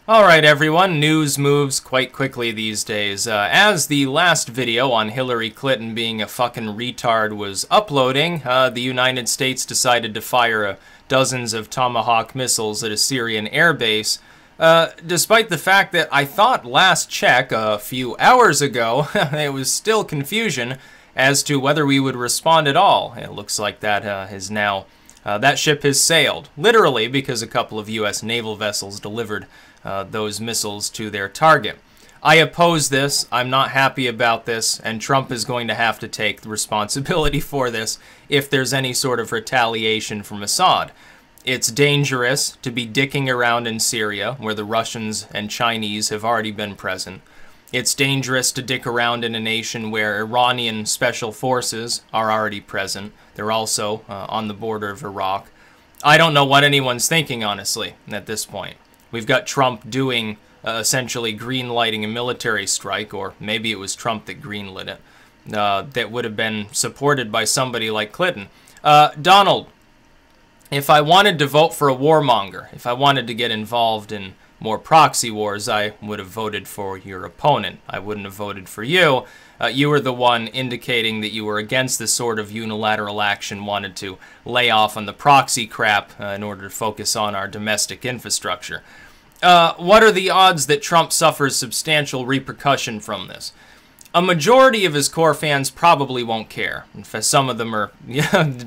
Alright everyone, news moves quite quickly these days. As the last video on Hillary Clinton being a fucking retard was uploading, the United States decided to fire dozens of Tomahawk missiles at a Syrian airbase, despite the fact that I thought last check a few hours ago, it was still confusion as to whether we would respond at all. It looks like that is now, that ship has sailed, literally because a couple of U.S. naval vessels delivered those missiles to their target. I oppose this. I'm not happy about this, and Trump is going to have to take the responsibility for this if there's any sort of retaliation from Assad. It's dangerous to be dicking around in Syria, where the Russians and Chinese have already been present. It's dangerous to dick around in a nation where Iranian special forces are already present. They're also on the border of Iraq. I don't know what anyone's thinking, honestly, at this point. We've got Trump doing, essentially green-lighting a military strike, or maybe it was Trump that green-lit it, that would have been supported by somebody like Clinton. Donald, if I wanted to vote for a warmonger, if I wanted to get involved in more proxy wars, I would have voted for your opponent. I wouldn't have voted for you. You were the one indicating that you were against this sort of unilateral action, wanted to lay off on the proxy crap in order to focus on our domestic infrastructure. What are the odds that Trump suffers substantial repercussion from this? A majority of his core fans probably won't care. In fact, some of them are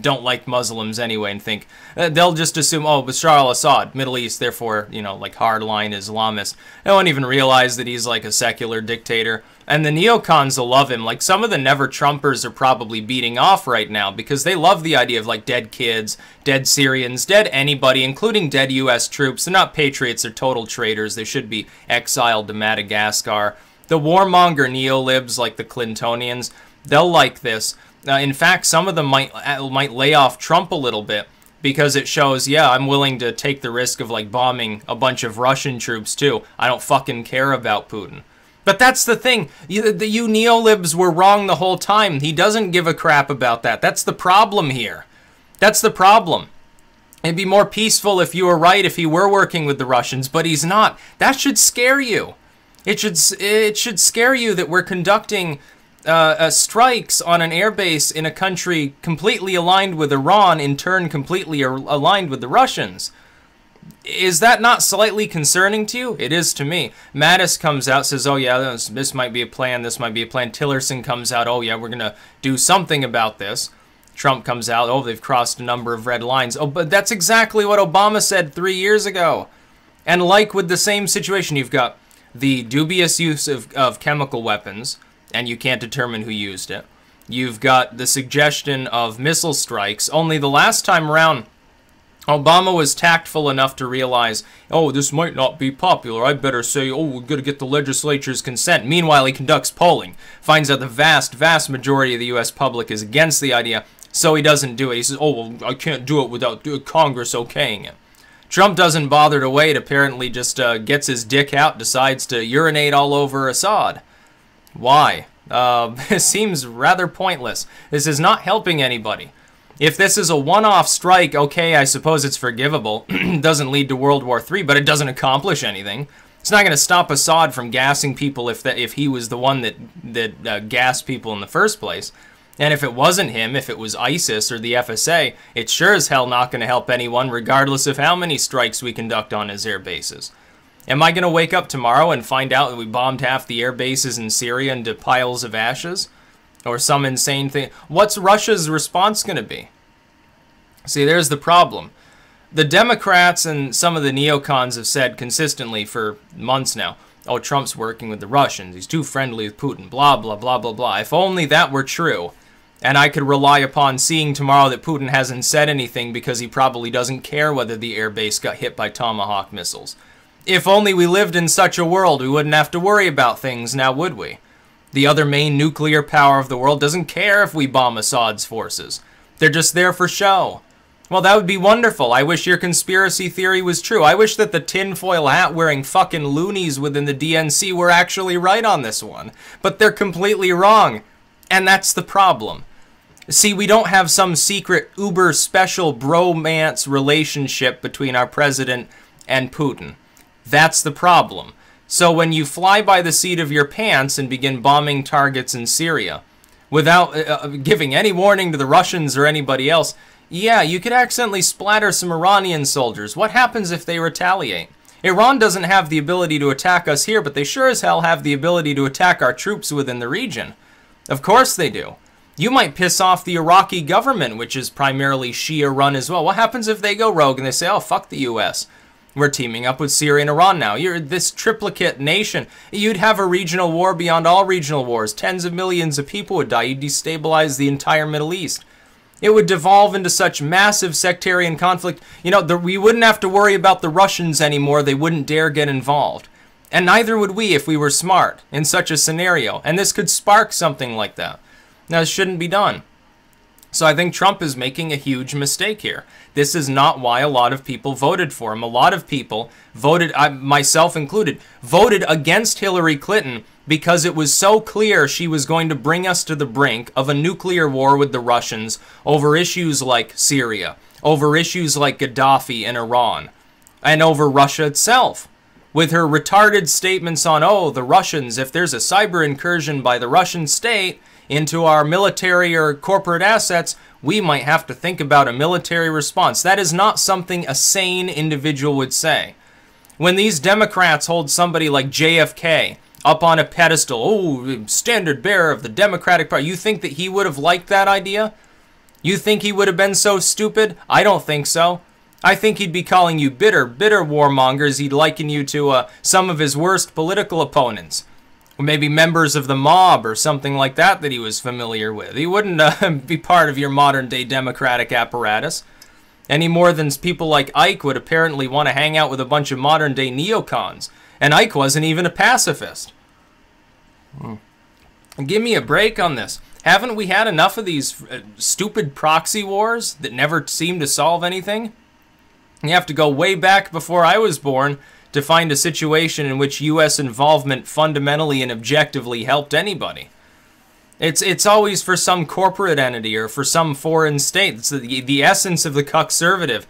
don't like Muslims anyway and think they'll just assume, oh, Bashar al-Assad, Middle East, therefore, you know, like hardline Islamist. They won't even realize that he's like a secular dictator. And the neocons will love him. Like, some of the never-Trumpers are probably beating off right now because they love the idea of, like, dead kids, dead Syrians, dead anybody, including dead U.S. troops. They're not patriots, they're total traitors. They should be exiled to Madagascar. The warmonger neolibs, like the Clintonians, they'll like this. In fact, some of them might lay off Trump a little bit because it shows, yeah, I'm willing to take the risk of, like, bombing a bunch of Russian troops, too. I don't fucking care about Putin. But that's the thing. You neolibs were wrong the whole time. He doesn't give a crap about that. That's the problem here. That's the problem. It'd be more peaceful if you were right, if he were working with the Russians, but he's not. That should scare you. It should scare you that we're conducting strikes on an airbase in a country completely aligned with Iran, in turn completely aligned with the Russians. Is that not slightly concerning to you? It is to me. Mattis comes out, says, oh yeah, this might be a plan, this might be a plan. Tillerson comes out, oh yeah, we're going to do something about this. Trump comes out, oh, they've crossed a number of red lines. Oh, but that's exactly what Obama said 3 years ago. And like with the same situation, you've got the dubious use of chemical weapons, and you can't determine who used it. You've got the suggestion of missile strikes. Only the last time around, Obama was tactful enough to realize, oh, this might not be popular. I better say, oh, we're going to get the legislature's consent. Meanwhile, he conducts polling, finds out the vast majority of the U.S. public is against the idea, so he doesn't do it. He says, oh, well, I can't do it without Congress okaying it. Trump doesn't bother to wait, apparently just gets his dick out, decides to urinate all over Assad. Why? It seems rather pointless. This is not helping anybody. If this is a one-off strike, okay, I suppose it's forgivable. It doesn't lead to World War III, but it doesn't accomplish anything. It's not going to stop Assad from gassing people if he was the one that gassed people in the first place. And if it wasn't him, if it was ISIS or the FSA, it's sure as hell not going to help anyone, regardless of how many strikes we conduct on his air bases. Am I going to wake up tomorrow and find out that we bombed half the air bases in Syria into piles of ashes? Or some insane thing? What's Russia's response going to be? See, there's the problem. The Democrats and some of the neocons have said consistently for months now, oh, Trump's working with the Russians, he's too friendly with Putin, blah, blah, blah, blah, blah. If only that were true, and I could rely upon seeing tomorrow that Putin hasn't said anything because he probably doesn't care whether the airbase got hit by Tomahawk missiles. If only we lived in such a world, we wouldn't have to worry about things now, would we? The other main nuclear power of the world doesn't care if we bomb Assad's forces. They're just there for show. Well, that would be wonderful. I wish your conspiracy theory was true. I wish that the tinfoil hat-wearing fucking loonies within the DNC were actually right on this one. But they're completely wrong. And that's the problem. See, we don't have some secret uber-special bromance relationship between our president and Putin. That's the problem. So when you fly by the seat of your pants and begin bombing targets in Syria without giving any warning to the Russians or anybody else, yeah, you could accidentally splatter some Iranian soldiers. What happens if they retaliate? Iran doesn't have the ability to attack us here, but they sure as hell have the ability to attack our troops within the region. Of course they do. You might piss off the Iraqi government, which is primarily Shia-run as well. What happens if they go rogue and they say, oh, fuck the U.S., we're teaming up with Syria and Iran now. You're this triplicate nation. You'd have a regional war beyond all regional wars. Tens of millions of people would die. You'd destabilize the entire Middle East. It would devolve into such massive sectarian conflict. You know, we wouldn't have to worry about the Russians anymore. They wouldn't dare get involved. And neither would we if we were smart in such a scenario. And this could spark something like that. Now, this shouldn't be done. So I think Trump is making a huge mistake here. This is not why a lot of people voted for him. A lot of people voted, myself included, voted against Hillary Clinton because it was so clear she was going to bring us to the brink of a nuclear war with the Russians over issues like Syria, over issues like Gaddafi and Iran, and over Russia itself. With her retarded statements on, oh, the Russians, if there's a cyber incursion by the Russian state into our military or corporate assets, we might have to think about a military response. That is not something a sane individual would say. When these Democrats hold somebody like JFK up on a pedestal, oh, standard bearer of the Democratic Party, you think that he would have liked that idea? You think he would have been so stupid? I don't think so. I think he'd be calling you bitter warmongers. He'd liken you to some of his worst political opponents. Or maybe members of the mob or something like that he was familiar with. He wouldn't be part of your modern-day Democratic apparatus. Any more than people like Ike would apparently want to hang out with a bunch of modern-day neocons. And Ike wasn't even a pacifist. Give me a break on this. Haven't we had enough of these stupid proxy wars that never seem to solve anything? You have to go way back before I was born to find a situation in which U.S. involvement fundamentally and objectively helped anybody. It's always for some corporate entity or for some foreign state. It's the essence of the cuckservative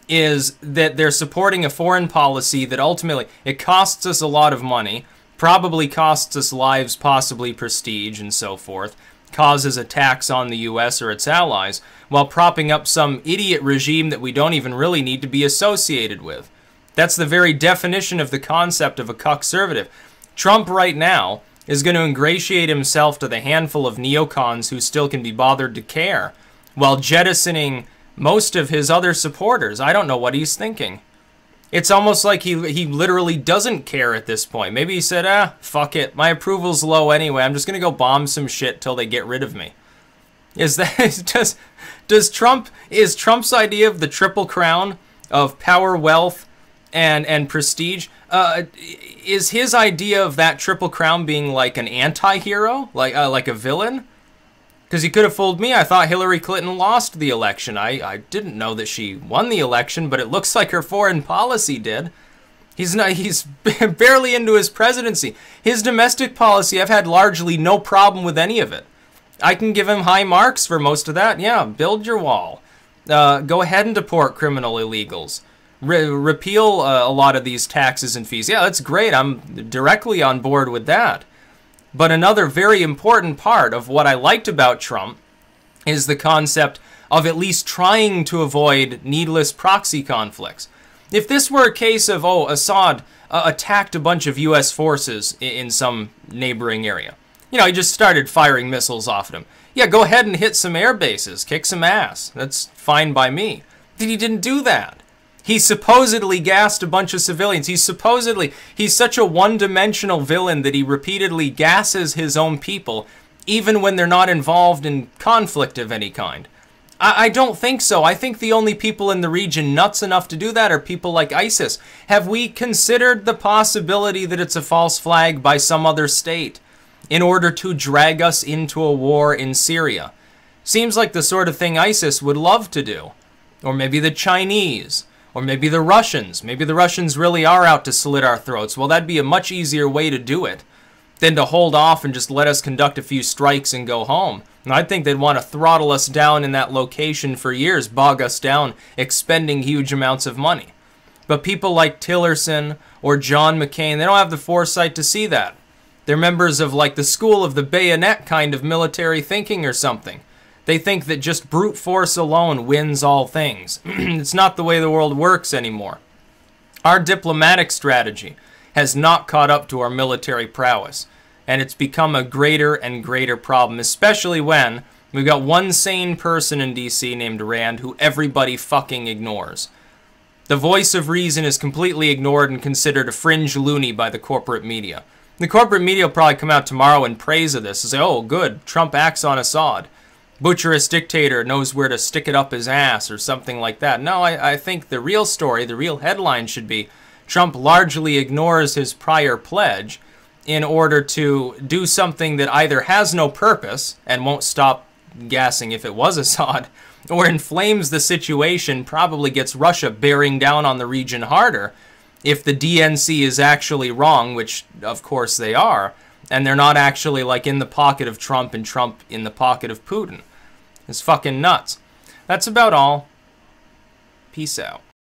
is that they're supporting a foreign policy that ultimately, it costs us a lot of money, probably costs us lives, possibly prestige, and so forth, causes attacks on the U.S. or its allies, while propping up some idiot regime that we don't even really need to be associated with. That's the very definition of the concept of a cuckservative. Trump right now is going to ingratiate himself to the handful of neocons who still can be bothered to care, while jettisoning most of his other supporters. I don't know what he's thinking. It's almost like he literally doesn't care at this point. Maybe he said, fuck it, my approval's low anyway, I'm just going to go bomb some shit till they get rid of me. Is Trump's idea of the Triple Crown of power, wealth, and prestige, is his idea of that Triple Crown being like an anti-hero, like a villain? Because he could have fooled me. I thought Hillary Clinton lost the election. I didn't know that she won the election, but it looks like her foreign policy did. He's barely into his presidency. His domestic policy, I've had largely no problem with any of it. I can give him high marks for most of that. Yeah, build your wall. Go ahead and deport criminal illegals. Repeal a lot of these taxes and fees. Yeah, that's great. I'm directly on board with that. But another very important part of what I liked about Trump is the concept of at least trying to avoid needless proxy conflicts. If this were a case of, oh, Assad attacked a bunch of U.S. forces in some neighboring area, you know, he just started firing missiles off at them. Yeah, go ahead and hit some air bases, kick some ass. That's fine by me. But he didn't do that. He supposedly gassed a bunch of civilians. He's such a one-dimensional villain that he repeatedly gasses his own people, even when they're not involved in conflict of any kind. I don't think so. I think the only people in the region nuts enough to do that are people like ISIS. Have we considered the possibility that it's a false flag by some other state in order to drag us into a war in Syria? Seems like the sort of thing ISIS would love to do. Or maybe the Chinese. Or maybe the Russians. Maybe the Russians really are out to slit our throats. Well, that'd be a much easier way to do it than to hold off and just let us conduct a few strikes and go home. And I think they'd want to throttle us down in that location for years, bog us down, expending huge amounts of money. But people like Tillerson or John McCain, they don't have the foresight to see that. They're members of like the school of the bayonet kind of military thinking or something. They think that just brute force alone wins all things. It's not the way the world works anymore. Our diplomatic strategy has not caught up to our military prowess, and it's become a greater and greater problem, especially when we've got one sane person in DC named Rand who everybody fucking ignores. The voice of reason is completely ignored and considered a fringe loony by the corporate media. The corporate media will probably come out tomorrow in praise of this and say, oh, good, Trump acts on Assad. Butcherous dictator knows where to stick it up his ass or something like that. No, I think the real story, the real headline should be Trump largely ignores his prior pledge in order to do something that either has no purpose and won't stop gassing if it was Assad, or inflames the situation, probably gets Russia bearing down on the region harder if the DNC is actually wrong, which of course they are, and they're not actually like in the pocket of Trump and Trump in the pocket of Putin. It's fucking nuts. That's about all. Peace out.